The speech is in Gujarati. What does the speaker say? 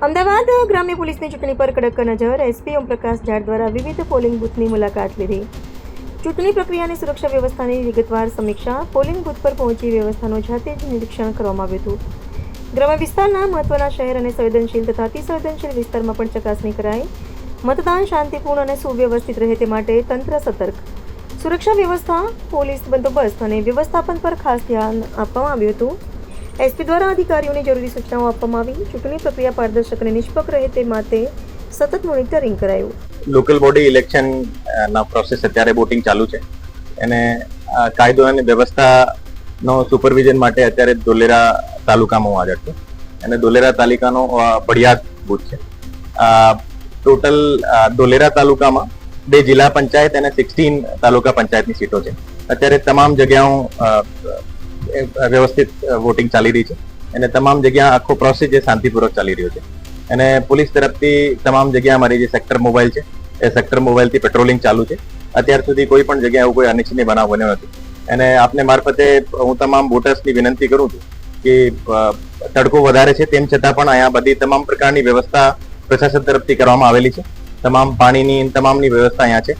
અમદાવાદ ગ્રામ્ય પોલીસની ચૂંટણી પર કડક નજર. એસપી ઓમપ્રકાશ જાટ દ્વારા વિવિધ પોલિંગ બૂથની મુલાકાત લીધી. ચૂંટણી પ્રક્રિયાની સુરક્ષા વ્યવસ્થાની વિગતવાર સમીક્ષા. પોલિંગ બૂથ પર પહોંચી વ્યવસ્થાનું જાતે જ નિરીક્ષણ કરવામાં આવ્યું હતું. ગ્રામ્ય વિસ્તારના મહત્વના શહેર અને સંવેદનશીલ તથા અતિસંવેદનશીલ વિસ્તારમાં પણ ચકાસણી કરાઈ. મતદાન શાંતિપૂર્ણ અને સુવ્યવસ્થિત રહે તે માટે તંત્ર સતર્ક. સુરક્ષા વ્યવસ્થા, પોલીસ બંદોબસ્ત અને વ્યવસ્થાપન પર ખાસ ધ્યાન આપવામાં આવ્યું હતું. એસપી દ્વારા અધિકારીઓને જરૂરી સૂચનાઓ આપવામાં આવી. ચૂંટણી પ્રક્રિયા પારદર્શક અને નિષ્પક્ષ રહે તે માટે સતત મોનિટરિંગ કરાયું. લોકલ બોડી ઇલેક્શન ના પ્રોસેસ અત્યારે વોટિંગ ચાલુ છે અને કાયદો અને વ્યવસ્થાનો સુપરવિઝન માટે અત્યારે ધોલેરા તાલુકામાં હું હાજર છું અને ધોલેરા તાલુકાનો બળિયાદ બૂથ છે. ટોટલ ધોલેરા તાલુકામાં 2 જિલ્લા પંચાયત અને 16 તાલુકા પંચાયતની સીટો છે. અત્યારે તમામ જગ્યાઓ વ્યવસ્થિત વોટિંગ ચાલી રહી છે અને તમામ જગ્યા આખો પ્રોસેસ જે શાંતિપૂર્વક ચાલી રહ્યો છે અને પોલીસ તરફથી તમામ જગ્યા અમારી જે સેક્ટર મોબાઈલ છે એ સેક્ટર મોબાઈલથી પેટ્રોલિંગ ચાલુ છે. અત્યાર સુધી કોઈ પણ જગ્યાએ એવું કોઈ અનિચ્છનીય બનાવ બન્યો નથી અને આપને મારફતે હું તમામ વોટર્સની વિનંતી કરું છું કે તડકો વધારે છે તેમ છતાં પણ અહીંયા બધી તમામ પ્રકારની વ્યવસ્થા પ્રશાસન તરફથી કરવામાં આવેલી છે. તમામ પાણીની તમામની વ્યવસ્થા અહીંયા છે.